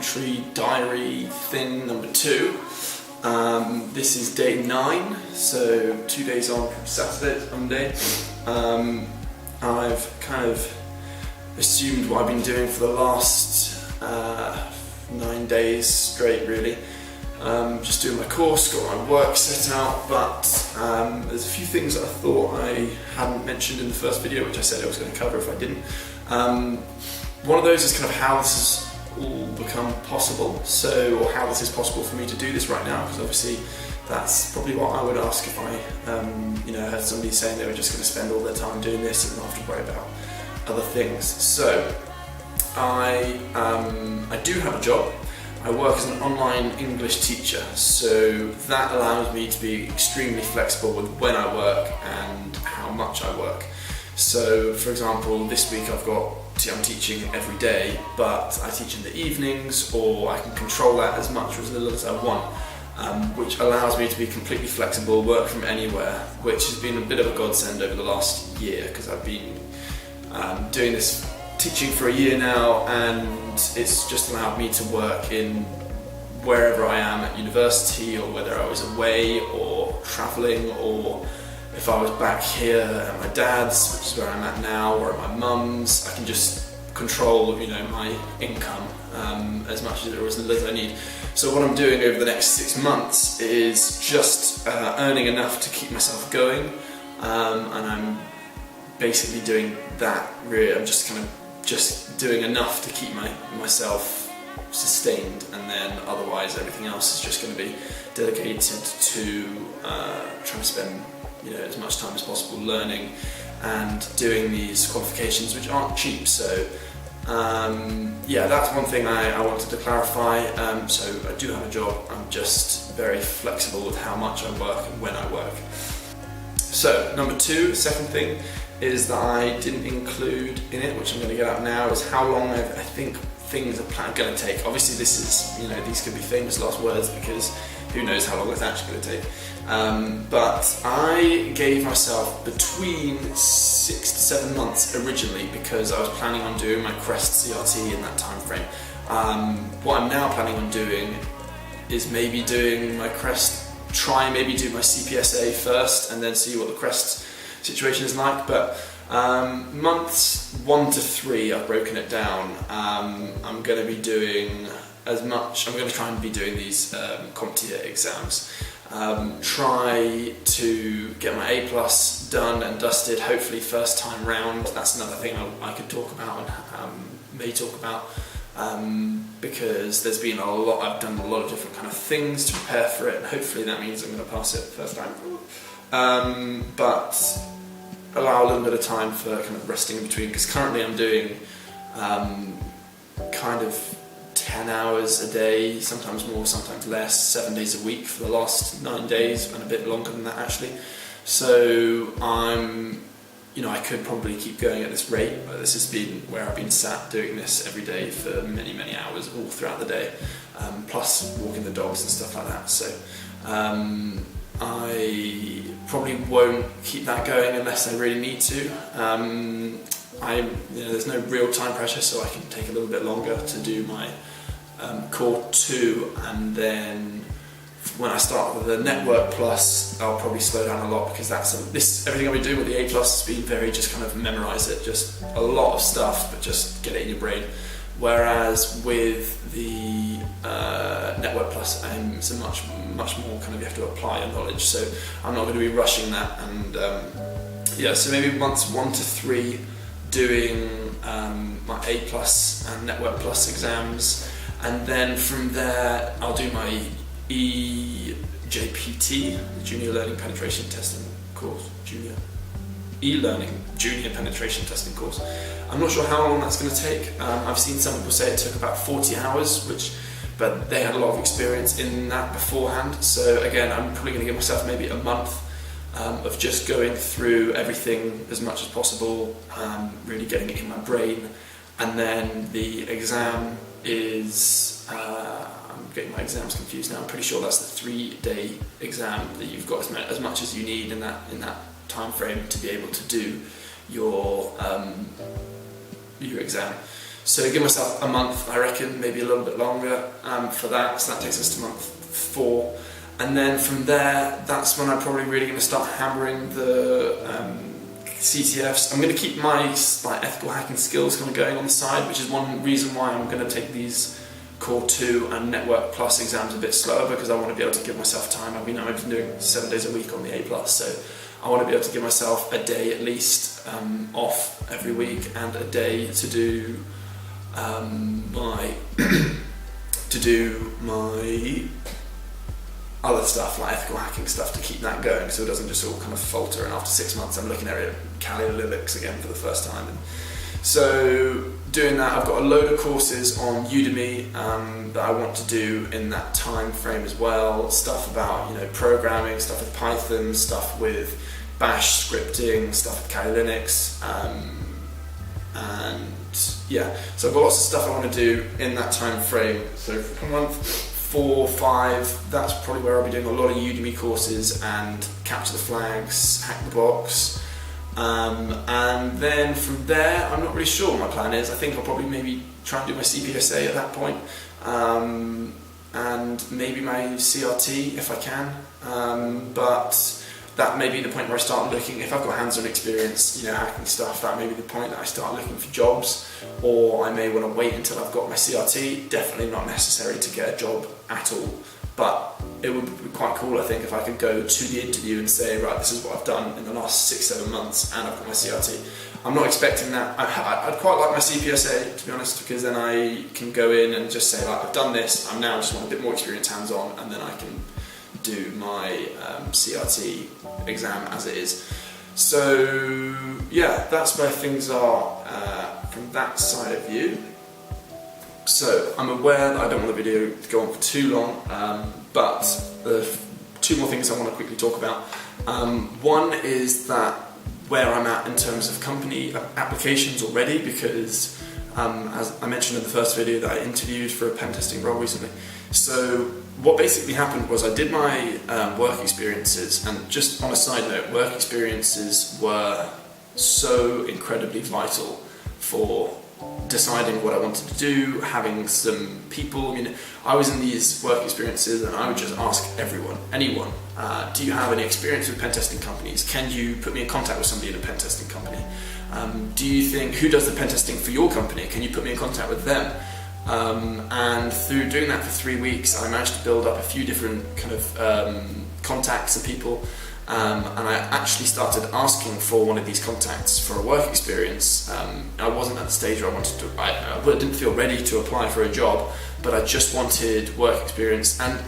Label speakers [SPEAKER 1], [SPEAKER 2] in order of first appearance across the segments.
[SPEAKER 1] entry diary thing number 2. This is day 9, so 2 days on from Saturday to Monday. I've kind of assumed what I've been doing for the last 9 days straight, really. Just doing my course, got my work set out, but there's a few things that I thought I hadn't mentioned in the first video, which I said I was going to cover if I didn't. One of those is kind of how this has all become possible, or how this is possible for me to do this right now, because obviously that's probably what I would ask if I had somebody saying they were just going to spend all their time doing this and not have to worry about other things. So I do have a job. I work as an online English teacher, so that allows me to be extremely flexible with when I work and how much I work. So for example, this week I'm teaching every day, but I teach in the evenings, or I can control that as much or as little as I want, which allows me to be completely flexible, work from anywhere, which has been a bit of a godsend over the last year, because I've been doing this teaching for a year now, and it's just allowed me to work in wherever I am at university, or whether I was away or travelling, or if I was back here at my dad's, which is where I'm at now, or at my mum's. I can just control, my income as much as or as little as I need. So what I'm doing over the next 6 months is just earning enough to keep myself going, and I'm basically doing that. Really, I'm just doing enough to keep myself sustained, and then otherwise everything else is just going to be dedicated to trying to spend as much time as possible learning and doing these qualifications, which aren't cheap. So that's one thing I wanted to clarify. So I do have a job, I'm just very flexible with how much I work and when I work. So number 2, the second thing is that I didn't include in it, which I'm going to get out now, is how long I think things are going to take. Obviously this is, these could be famous last words, because who knows how long it's actually going to take. But I gave myself between 6 to 7 months originally, because I was planning on doing my Crest CRT in that time frame. What I'm now planning on doing is maybe doing my Crest, maybe do my CPSA first and then see what the Crest situation is like. But months 1 to 3, I've broken it down. I'm going to be doing I'm going to try and be doing these CompTIA exams. Try to get my A+ done and dusted, hopefully first time round. That's another thing I could talk about and may talk about, because there's been I've done a lot of different kind of things to prepare for it, and hopefully that means I'm going to pass it first time. But allow a little bit of time for kind of resting in between, because currently I'm doing kind of 10 hours a day, sometimes more, sometimes less, 7 days a week for the last 9 days, and a bit longer than that actually. So I could probably keep going at this rate, but this has been where I've been sat doing this every day for many, many hours all throughout the day, plus walking the dogs and stuff like that. So I probably won't keep that going unless I really need to. There's no real time pressure, so I can take a little bit longer to do my Core 2, and then when I start with the Network Plus, I'll probably slow down a lot, because everything I've been doing with the A+ has been very just kind of memorize it, just a lot of stuff, but just get it in your brain. Whereas with the Network Plus, it's a much more kind of, you have to apply your knowledge, so I'm not going to be rushing that. And so maybe months 1 to 3 doing my A+ and Network Plus exams, and then from there I'll do my EJPT, the Junior Learning Penetration Testing course, e-learning junior penetration testing course. I'm not sure how long that's going to take. I've seen some people say it took about 40 hours, but they had a lot of experience in that beforehand. So again, I'm probably going to give myself maybe a month of just going through everything as much as possible, really getting it in my brain. And then the exam is, I'm getting my exams confused now, I'm pretty sure that's the 3-day exam that you've got as much as you need in that time frame to be able to do your exam. So give myself a month, I reckon, maybe a little bit longer for that. So that takes us to month 4. And then from there, that's when I'm probably really going to start hammering the CTFs. I'm going to keep my ethical hacking skills kind of going on the side, which is one reason why I'm going to take these Core 2 and Network Plus exams a bit slower, because I want to be able to give myself time. I've been doing 7 days a week on the A+, so I want to be able to give myself a day at least off every week, and a day to do my other stuff, like ethical hacking stuff, to keep that going, so it doesn't just all kind of falter, and after 6 months I'm looking at it Callylytics again for the first time. And so doing that, I've got a load of courses on Udemy that I want to do in that time frame as well. Stuff about programming, stuff with Python, stuff with Bash scripting, stuff with Kali Linux, and yeah. So I've got lots of stuff I want to do in that time frame. So for month 4, 5, that's probably where I'll be doing a lot of Udemy courses and capture the flags, hack the box. And then from there, I'm not really sure what my plan is. I think I'll probably maybe try and do my CPSA at that point, and maybe my CRT if I can. But that may be the point where I start looking, if I've got hands-on experience, hacking stuff, that may be the point that I start looking for jobs, or I may want to wait until I've got my CRT. Definitely not necessary to get a job at all, but it would be quite cool, I think, if I could go to the interview and say, right, this is what I've done in the last 6-7 months, and I've got my CRT. I'm not expecting that. I'd quite like my CPSA, to be honest, because then I can go in and just say, like, I've done this, I'm now just want a bit more experience hands-on, and then I can do my CRT exam as it is. So yeah, that's where things are from that side of view. So I'm aware that I don't want the video to go on for too long, but the 2 more things I want to quickly talk about. One is that where I'm at in terms of company applications already, because as I mentioned in the first video, that I interviewed for a pen testing role recently. So what basically happened was I did my work experiences, and just on a side note, work experiences were so incredibly vital for deciding what I wanted to do, having some people. I was in these work experiences and I would just ask anyone, do you have any experience with pen testing companies? Can you put me in contact with somebody in a pen testing company? Do you think, who does the pen testing for your company? Can you put me in contact with them? And through doing that for 3 weeks, I managed to build up a few different kind of contacts of people, and I actually started asking for one of these contacts for a work experience. I wasn't at the stage where I didn't feel ready to apply for a job, but I just wanted work experience, and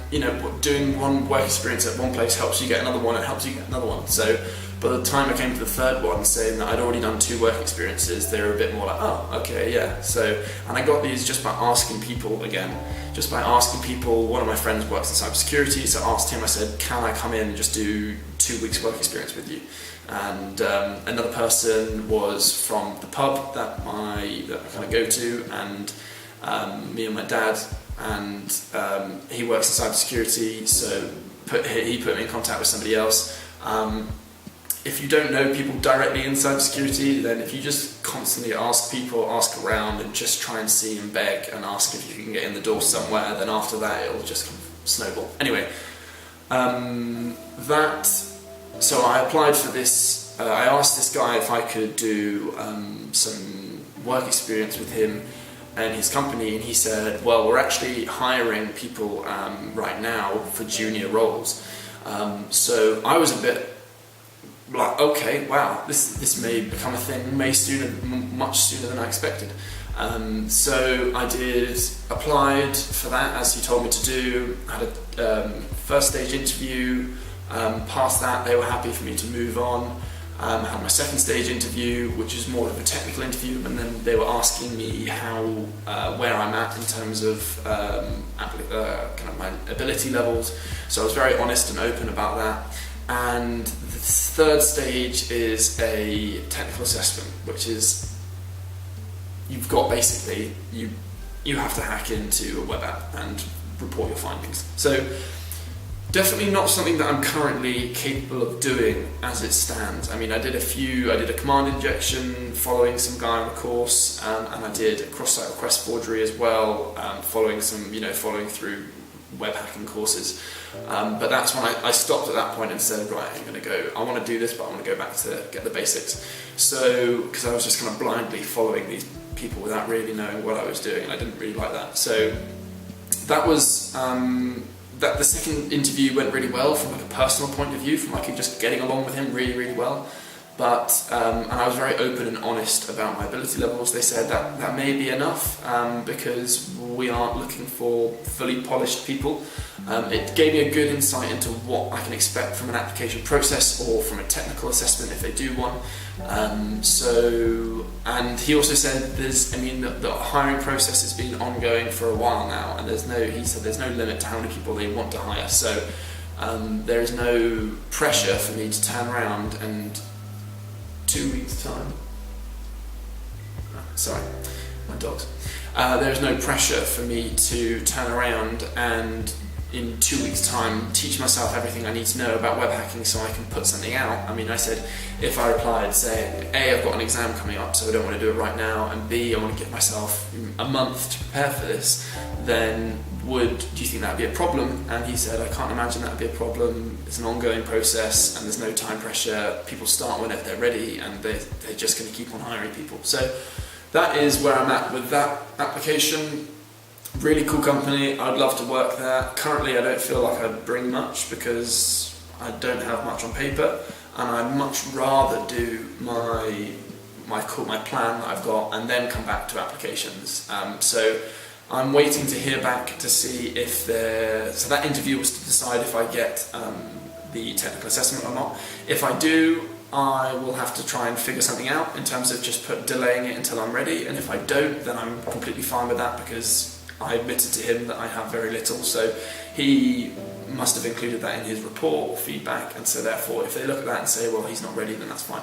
[SPEAKER 1] doing one work experience at one place helps you get another one, and helps you get another one. So by the time I came to the 3rd one, saying that I'd already done 2 work experiences, they were a bit more like, oh, okay, yeah. So, and I got these just by asking people again. Just by asking people. One of my friends works in cybersecurity, so I asked him, I said, can I come in and just do 2 weeks work experience with you? And another person was from the pub that I kind of go to, and me and my dad, and he works in cybersecurity, so he put me in contact with somebody else. If you don't know people directly in cybersecurity, then if you just constantly ask people, ask around, and just try and see and beg and ask if you can get in the door somewhere, then after that it'll just kind of snowball. Anyway, so I applied for this. I asked this guy if I could do some work experience with him and his company, and he said, well, we're actually hiring people right now for junior roles. So I was a bit like, okay, wow, this may become a thing much sooner than I expected. So I applied for that as he told me to do. I had a first stage interview, past that they were happy for me to move on. I had my second stage interview, which is more of a technical interview, and then they were asking me where I'm at in terms of kind of my ability levels. So I was very honest and open about that. And the 3rd stage is a technical assessment, which is you've got basically you have to hack into a web app and report your findings. So Definitely not something that I'm currently capable of doing as it stands. I mean, I did a command injection following some guy on a course, and I did a cross-site request forgery as well, following through web hacking courses. But that's when I stopped at that point and said, right, I want to do this, but I want to go back to get the basics. So, because I was just kind of blindly following these people without really knowing what I was doing, and I didn't really like that. So that was, that the second interview went really well from like a personal point of view, from like just getting along with him really, really well. But, and I was very open and honest about my ability levels. They said that may be enough, because we aren't looking for fully polished people. It gave me a good insight into what I can expect from an application process or from a technical assessment if they do one. And he also said the hiring process has been ongoing for a while now, and he said there's no limit to how many people they want to hire. So there is no pressure for me to turn around and 2 weeks time. Sorry, my dogs. There's no pressure for me to turn around and in 2 weeks time teach myself everything I need to know about web hacking so I can put something out. I mean, I said if I replied saying, A, I've got an exam coming up so I don't want to do it right now, and B, I want to give myself a month to prepare for this, then do you think that would be a problem? And he said, I can't imagine that would be a problem. It's an ongoing process and there's no time pressure. People start whenever they're ready, and they're just going to keep on hiring people. So that is where I'm at with that application. Really cool company, I'd love to work there. Currently I don't feel like I bring much because I don't have much on paper, and I'd much rather do my plan that I've got and then come back to applications. So I'm waiting to hear back to see if so that interview was to decide if I get the technical assessment or not. If I do, I will have to try and figure something out in terms of just delaying it until I'm ready, and if I don't, then I'm completely fine with that, because I admitted to him that I have very little, so he must have included that in his report or feedback, and so therefore if they look at that and say, well, he's not ready, then that's fine.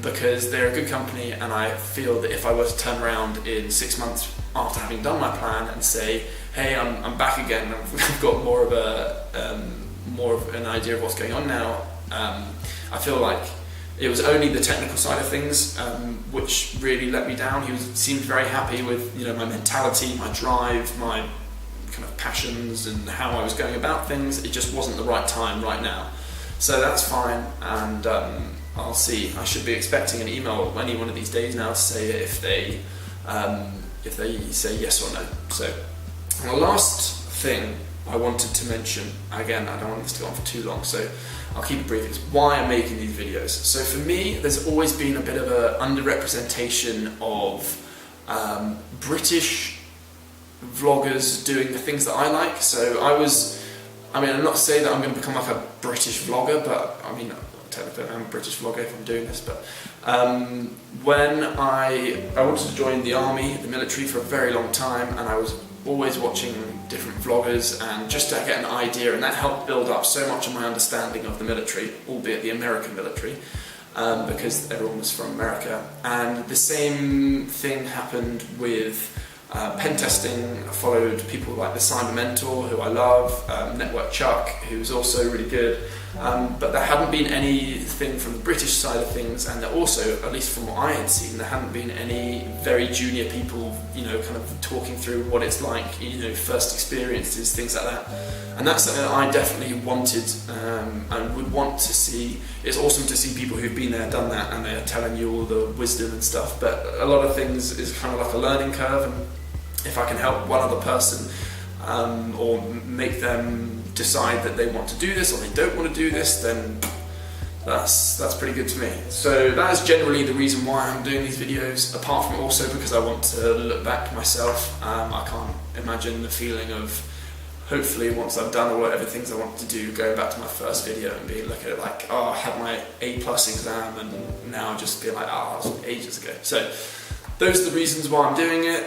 [SPEAKER 1] Because they're a good company, and I feel that if I were to turn around in 6 months after having done my plan and say, hey, I'm back again, I've got more of an idea of what's going on now, I feel like it was only the technical side of things which really let me down. He seemed very happy with my mentality, my drive, my kind of passions and how I was going about things. It just wasn't the right time right now. So that's fine, and I'll see. I should be expecting an email any one of these days now to say if they say yes or no. So the last thing I wanted to mention, again, I don't want this to go on for too long, so I'll keep it brief, is why I'm making these videos. So for me, there's always been a bit of an underrepresentation of British vloggers doing the things that I like. So I'm not saying that I'm going to become like a British vlogger, but I mean, technically I'm a British vlogger if I'm doing this, but when I wanted to join the army, the military, for a very long time, and I was always watching different vloggers and just to get an idea, and that helped build up so much of my understanding of the military, albeit the American military, because everyone was from America. And the same thing happened with pen testing. I followed people like the Cyber Mentor, who I love, Network Chuck, who's also really good, but there hadn't been anything from the British side of things, and there also, at least from what I had seen, there hadn't been any very junior people, kind of talking through what it's like, first experiences, things like that. And that's something that I definitely wanted and would want to see. It's awesome to see people who've been there, done that, and they're telling you all the wisdom and stuff, but a lot of things is kind of like a learning curve, and if I can help one other person or make them decide that they want to do this or they don't want to do this, then that's pretty good to me. So that is generally the reason why I'm doing these videos, apart from also because I want to look back myself. I can't imagine the feeling of, hopefully once I've done all whatever things I want to do, going back to my first video and look at it like, oh, I had my A+ exam, and now just be like, oh, that was ages ago. So those are the reasons why I'm doing it.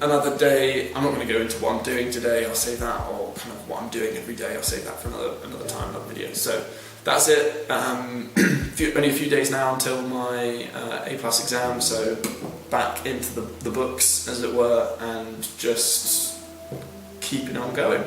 [SPEAKER 1] Another day, I'm not going to go into what I'm doing today, I'll save that, or kind of what I'm doing every day, I'll save that for another time, another video. So that's it. Only a few days now until my A+ exam, so back into the books, as it were, and just keeping on going.